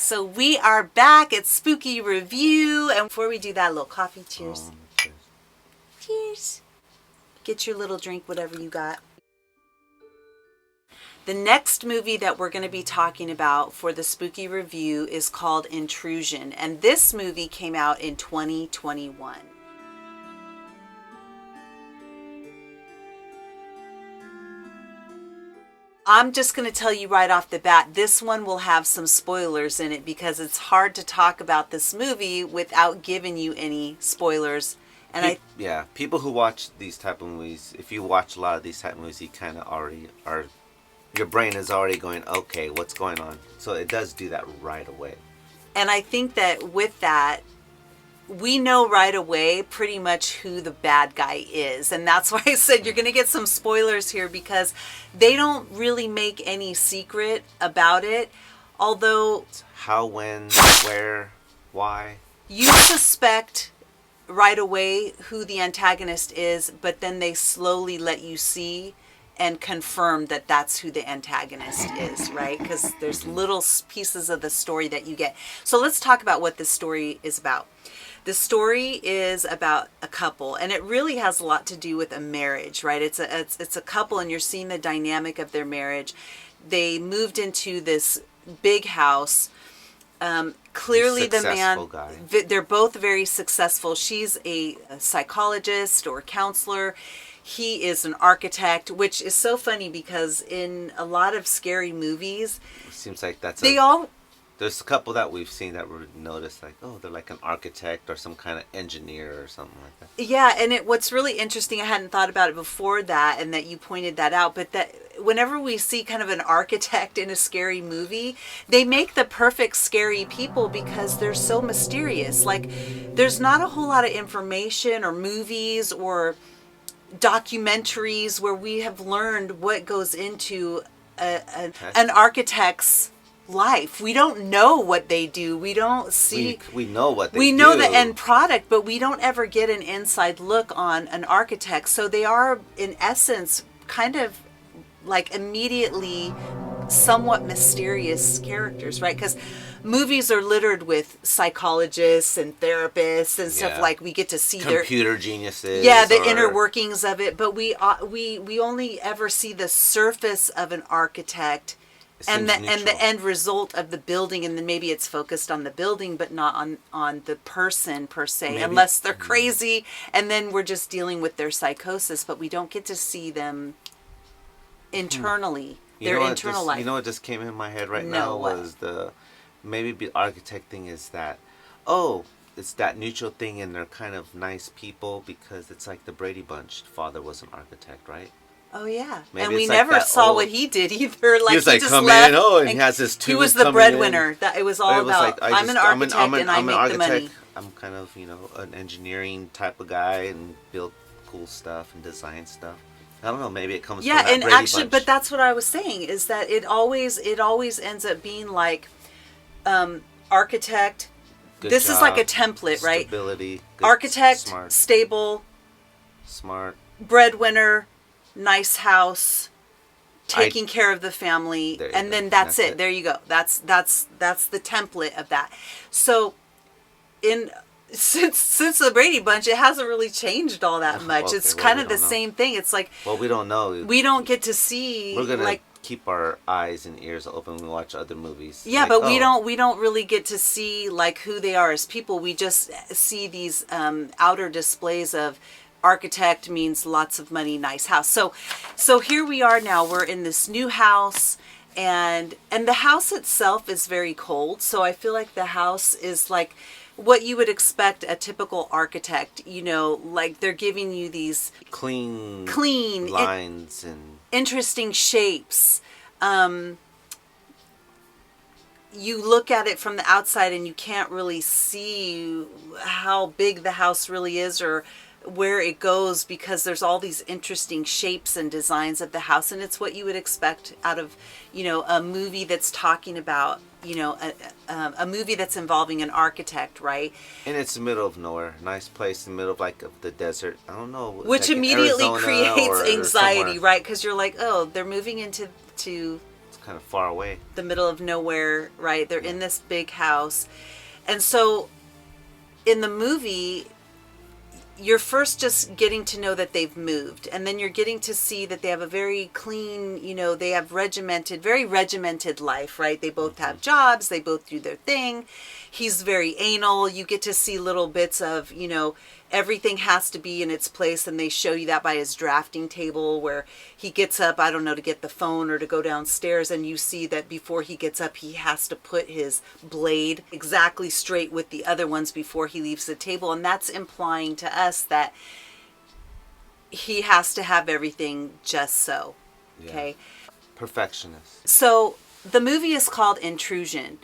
So we are back at Spooky Review, and before we do that, a little coffee. Cheers. Cheers. Cheers. Get your little drink, whatever you got. The next movie that we're going to be talking about for the Spooky Review is called Intrusion, and this movie came out in 2021. I'm just going to tell you right off the bat, this one will have some spoilers in it because it's hard to talk about this movie without giving you any spoilers. And people who watch these type of movies, if you watch a lot of these type of movies, you kind of already are, your brain is already going, okay, what's going on? So it does do that right away. And I think that with that, we know right away pretty much who the bad guy is. And that's why I said you're going to get some spoilers here because they don't really make any secret about it. Although... How, when, where, why? You suspect right away who the antagonist is, but then they slowly let you see and confirm that that's who the antagonist is, right? Because there's little pieces of the story that you get. So let's talk about what this story is about. The story is about a couple, and it really has a lot to do with a marriage, right? It's a couple, and you're seeing the dynamic of their marriage. They moved into this big house. Clearly the man, they're both very successful. She's a psychologist or counselor. He is an architect, which is so funny because in a lot of scary movies, it seems like there's a couple that we've seen that we noticed, like, oh, they're like an architect or some kind of engineer or something like that. Yeah, and what's really interesting, I hadn't thought about it before that, and that you pointed that out, but that whenever we see kind of an architect in a scary movie, they make the perfect scary people because they're so mysterious. Like, there's not a whole lot of information or movies or documentaries where we have learned what goes into an architect's life. We don't know what they do. We don't see. We know what they do. We know the end product, but we don't ever get an inside look on an architect. So they are, in essence, kind of like immediately somewhat mysterious characters, right? Because movies are littered with psychologists and therapists and stuff. Like, we get to see computer geniuses. Yeah, the inner workings of it. But we only ever see the surface of an architect. And the end result of the building, and then maybe it's focused on the building, but not on the person per se, unless they're crazy, and then we're just dealing with their psychosis, but we don't get to see them internally, their internal life. You know what just came in my head right now was maybe the architect thing is that, it's that neutral thing, and they're kind of nice people because it's like the Brady Bunch. Father was an architect, right? Oh yeah, maybe and we never saw what he did either. Like, he was like, just come left, in, and he has this tube. He was the breadwinner. That it was all about. Like, I'm an architect, and I make the money. I'm kind of an engineering type of guy and build cool stuff and design stuff. I don't know. Maybe it comes. Yeah, from that and Brady actually, Bunch. but that's what I was saying is that it always ends up being like, architect. This job, is like a template, right? Stability. Architect, smart, stable, smart, breadwinner. Nice house, taking care of the family, and then that's it. There you go. That's the template of that. So, since the Brady Bunch, it hasn't really changed all that much. Okay, it's kind of the same thing. It's like, well, we don't know. We don't get to see. We're gonna keep our eyes and ears open when we watch other movies. Yeah, but we don't really get to see like who they are as people. We just see these outer displays of. Architect means lots of money, nice house. So here we are now. We're in this new house, and the house itself is very cold. So I feel like the house is like what you would expect a typical architect. Like they're giving you these clean lines and interesting shapes. You look at it from the outside, and you can't really see how big the house really is, or where it goes, because there's all these interesting shapes and designs of the house, and it's what you would expect out of a movie that's talking about a movie that's involving an architect, right? And it's the middle of nowhere, nice place in the middle of the desert. I don't know, which like immediately creates anxiety, right? Because you're like, oh, they're moving into kind of far away. The middle of nowhere, right? They're in this big house. And so in the movie, you're first just getting to know that they've moved, and then you're getting to see that they have a very clean, they have very regimented life, right? They both have jobs, they both do their thing. He's very anal. You get to see little bits of, everything has to be in its place, and they show you that by his drafting table where he gets up, I don't know, to get the phone or to go downstairs, and you see that before he gets up, he has to put his blade exactly straight with the other ones before he leaves the table, and that's implying to us that he has to have everything just so. Okay? Perfectionist. So the movie is called Intrusion.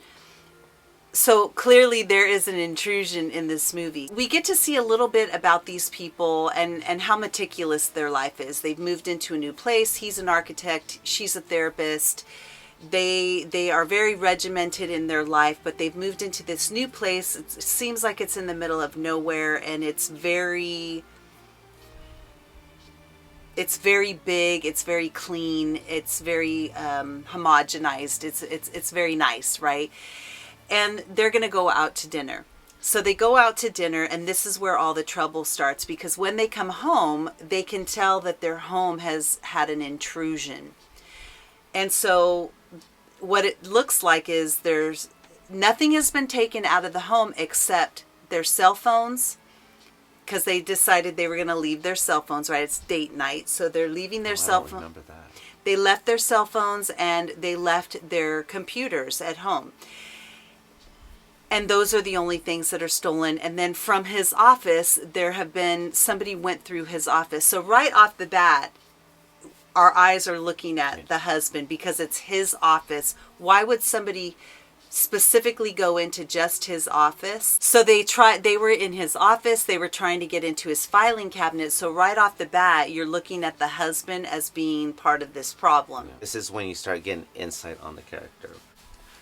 So clearly there is an intrusion in this movie. We get to see a little bit about these people and how meticulous their life is. They've moved into a new place. He's an architect. She's a therapist. They are very regimented in their life, but they've moved into this new place. It seems like it's in the middle of nowhere, and it's very big, it's very clean, it's very homogenized. It's very nice, right? And they're going to go out to dinner. So they go out to dinner, and this is where all the trouble starts, because when they come home, they can tell that their home has had an intrusion. And so what it looks like is nothing has been taken out of the home except their cell phones, because they decided they were going to leave their cell phones, right? It's date night, so they're leaving their cell phones. I remember that. They left their cell phones, and they left their computers at home. And those are the only things that are stolen. And then from his office, somebody went through his office. So right off the bat, our eyes are looking at the husband because it's his office. Why would somebody specifically go into just his office? So they were in his office. They were trying to get into his filing cabinet. So right off the bat, you're looking at the husband as being part of this problem. This is when you start getting insight on the character.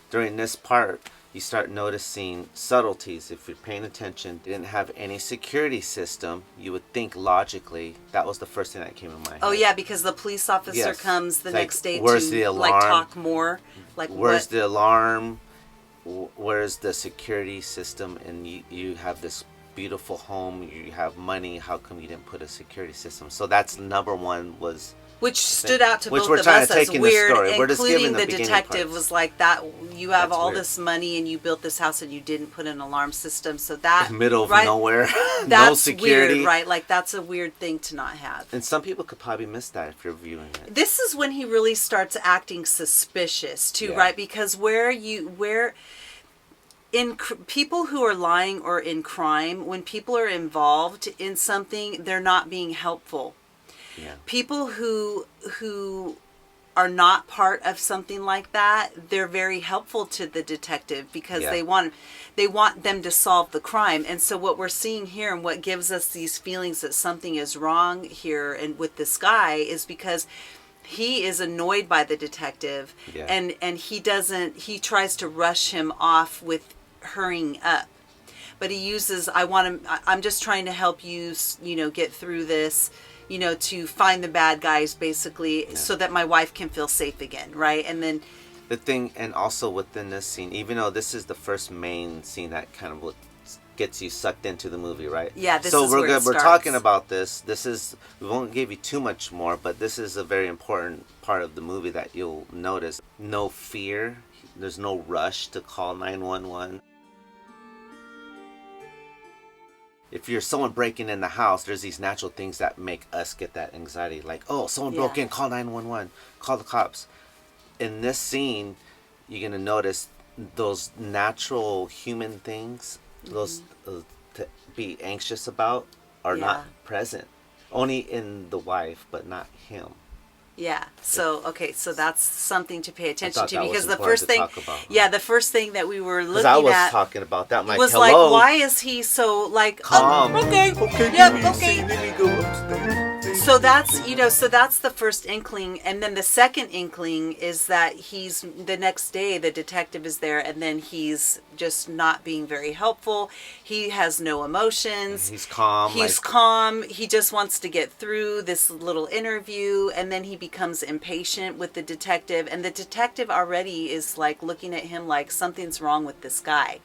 During this part, you start noticing subtleties. If you're paying attention, they didn't have any security system. You would think logically that was the first thing that came in my head. Oh yeah, because the police officer comes the next day to talk more. Where's the alarm? Where's the security system? And you have this beautiful home. You have money. How come you didn't put a security system? So that's number one was. Which stood out to both of us as weird, including the detective was like, that you have all this money and you built this house and you didn't put an alarm system. So that middle of nowhere, that's no security, weird, right? Like that's a weird thing to not have. And some people could probably miss that if you're viewing it. This is when he really starts acting suspicious too, right? Because people who are lying or in crime, when people are involved in something, they're not being helpful. Yeah. People who are not part of something like that, they're very helpful to the detective because they want them to solve the crime. And so what we're seeing here and what gives us these feelings that something is wrong here and with this guy is because he is annoyed by the detective and he tries to rush him off with hurrying up. But he uses, I'm just trying to help you, get through this, to find the bad guys, basically, so that my wife can feel safe again, right? And then the thing, and also within this scene, even though this is the first main scene that kind of gets you sucked into the movie, right? Yeah, this so is we're where good. it starts. We're talking about this. We won't give you too much more, but this is a very important part of the movie that you'll notice. No fear. There's no rush to call 911. If you're someone breaking in the house, there's these natural things that make us get that anxiety. Like, oh, someone broke in, call 911, call the cops. In this scene, you're going to notice those natural human things, those to be anxious about, are not present. Only in the wife, but not him. Yeah. So that's something to pay attention to, because the first thing that we were looking at, I was talking about that. Was like, why is he so like calm? Okay. Okay. Yep. Okay. Let me go upstairs. So So that's, so that's the first inkling. And then the second inkling is that the next day, the detective is there, and then he's just not being very helpful. He has no emotions. He's calm. He's calm. He just wants to get through this little interview, and then he becomes impatient with the detective. And the detective already is like looking at him like something's wrong with this guy.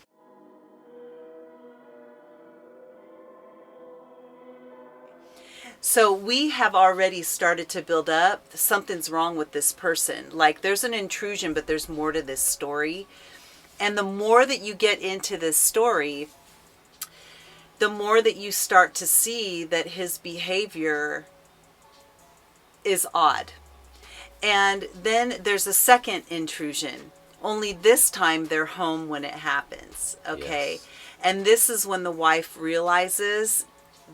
So we have already started to build up something's wrong with this person. Like there's an intrusion, but there's more to this story. And the more that you get into this story, the more that you start to see that his behavior is odd. And then there's a second intrusion. Only this time they're home when it happens. Okay. Yes. And this is when the wife realizes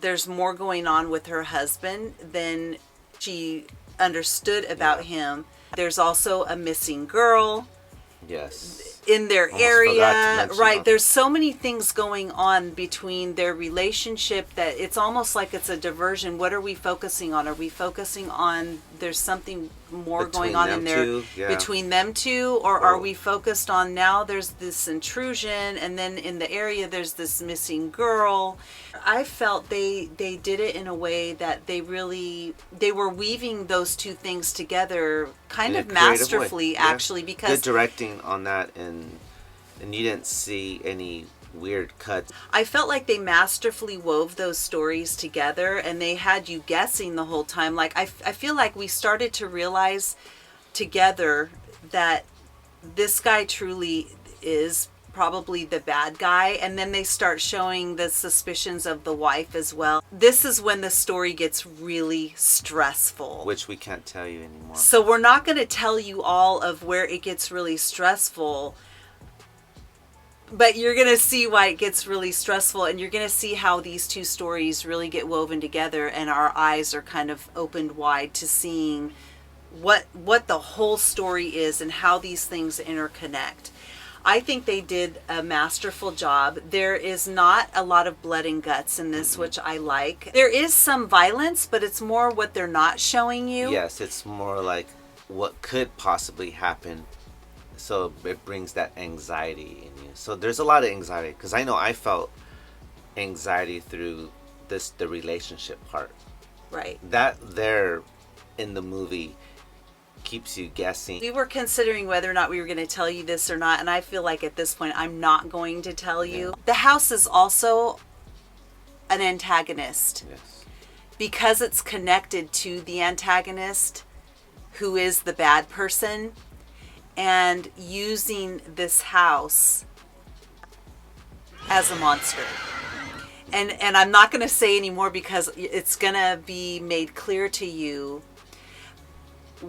there's more going on with her husband than she understood about him. There's also a missing girl. Yes. In their area, right? There's so many things going on between their relationship that it's almost like it's a diversion. What are we focusing on? Are we focusing on there's something more going on in there between them two, or are we focused on now there's this intrusion, and then in the area there's this missing girl? I felt they did it in a way that they were weaving those two things together kind of masterfully, actually, because good directing on that, and you didn't see any weird cuts. I felt like they masterfully wove those stories together, and they had you guessing the whole time. Like I feel like we started to realize together that this guy truly is probably the bad guy, and then they start showing the suspicions of the wife as well. This is when the story gets really stressful, which we can't tell you anymore. So we're not going to tell you all of where it gets really stressful, but you're going to see why it gets really stressful, and you're going to see how these two stories really get woven together, and our eyes are kind of opened wide to seeing what the whole story is and how these things interconnect. I think they did a masterful job. There is not a lot of blood and guts in this, which I like. There is some violence, but it's more what they're not showing you. Yes, it's more like what could possibly happen. So it brings that anxiety in you. So there's a lot of anxiety, because I know I felt anxiety through the relationship part. Right. That there in the movie keeps you guessing. We were considering whether or not we were going to tell you this or not, and I feel like at this point I'm not going to tell you. The house is also an antagonist. Yes. Because it's connected to the antagonist, who is the bad person, and using this house as a monster. And I'm not going to say anymore, because it's going to be made clear to you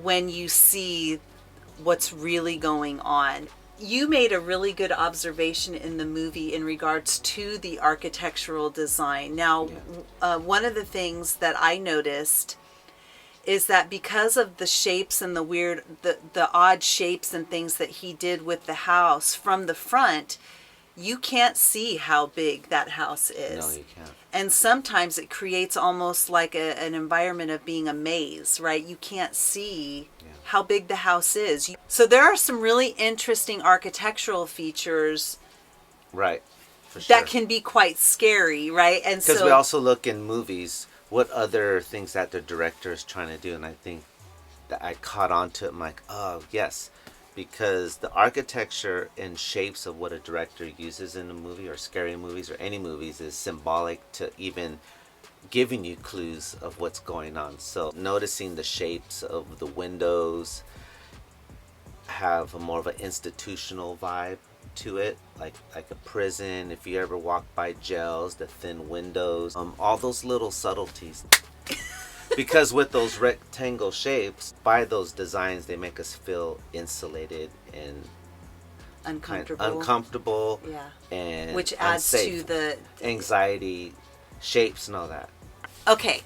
when you see what's really going on. You made a really good observation in the movie in regards to the architectural design. Now, one of the things that I noticed is that because of the shapes and the odd shapes and things that he did with the house from the front, you can't see how big that house is. No, you can't. And sometimes it creates almost like an environment of being a maze, right? You can't see how big the house is. So there are some really interesting architectural features, right, for sure, that can be quite scary, right? And because we also look in movies what other things that the director is trying to do, and I think that I caught on to it. I'm like, oh yes, because the architecture and shapes of what a director uses in a movie, or scary movies, or any movies, is symbolic to even giving you clues of what's going on. So noticing the shapes of the windows have a more of an institutional vibe to it, like a prison. If you ever walk by jails, the thin windows, all those little subtleties. Because with those rectangle shapes, by those designs, they make us feel insulated and uncomfortable. Yeah. And which adds unsafe. to the anxiety, shapes, and all that. Okay.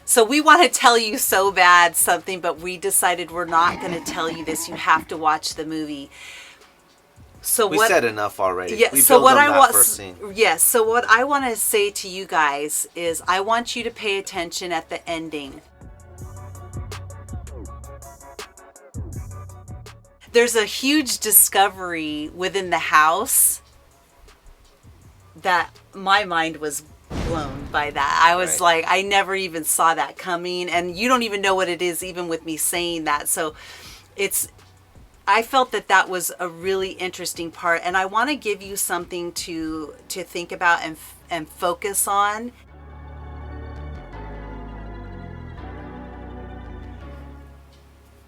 So we want to tell you so bad something, but we decided we're not going to tell you this. You have to watch the movie. So we said enough already. Yeah. We So what I want, yes. So what I want to say to you guys is, I want you to pay attention at the ending. there's a huge discovery within the house that my mind was blown by that. I was like, I never even saw that coming, and you don't even know what it is even with me saying that. So I felt that was a really interesting part, and I want to give you something to think about and focus on.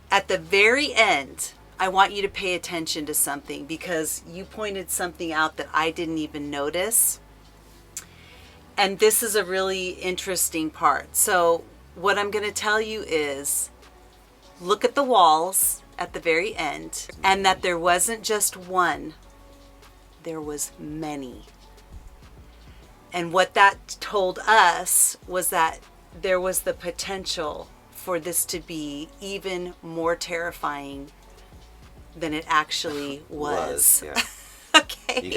At the very end, I want you to pay attention to something, because you pointed something out that I didn't even notice. And this is a really interesting part. So what I'm going to tell you is, look at the walls at the very end, and that there wasn't just one, there was many. And what that told us was that there was the potential for this to be even more terrifying than it actually was. Yeah. Okay. We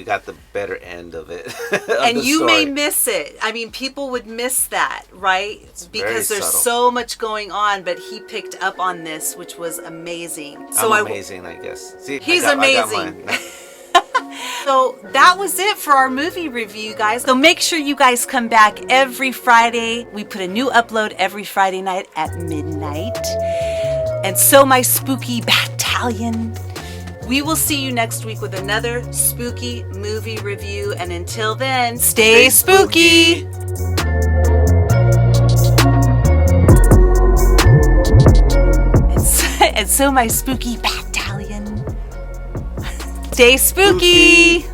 got the better end of it. And you may miss it. I mean, people would miss that, right? Because there's so much going on, but he picked up on this, which was amazing. So I'm amazing, I guess. See, he's amazing. So that was it for our movie review, guys. So make sure you guys come back every Friday. We put a new upload every Friday night at midnight. And so my Spooky BAT-talion. We will see you next week with another spooky movie review. And until then, stay spooky. And so my Spooky BAT-talion. Stay spooky.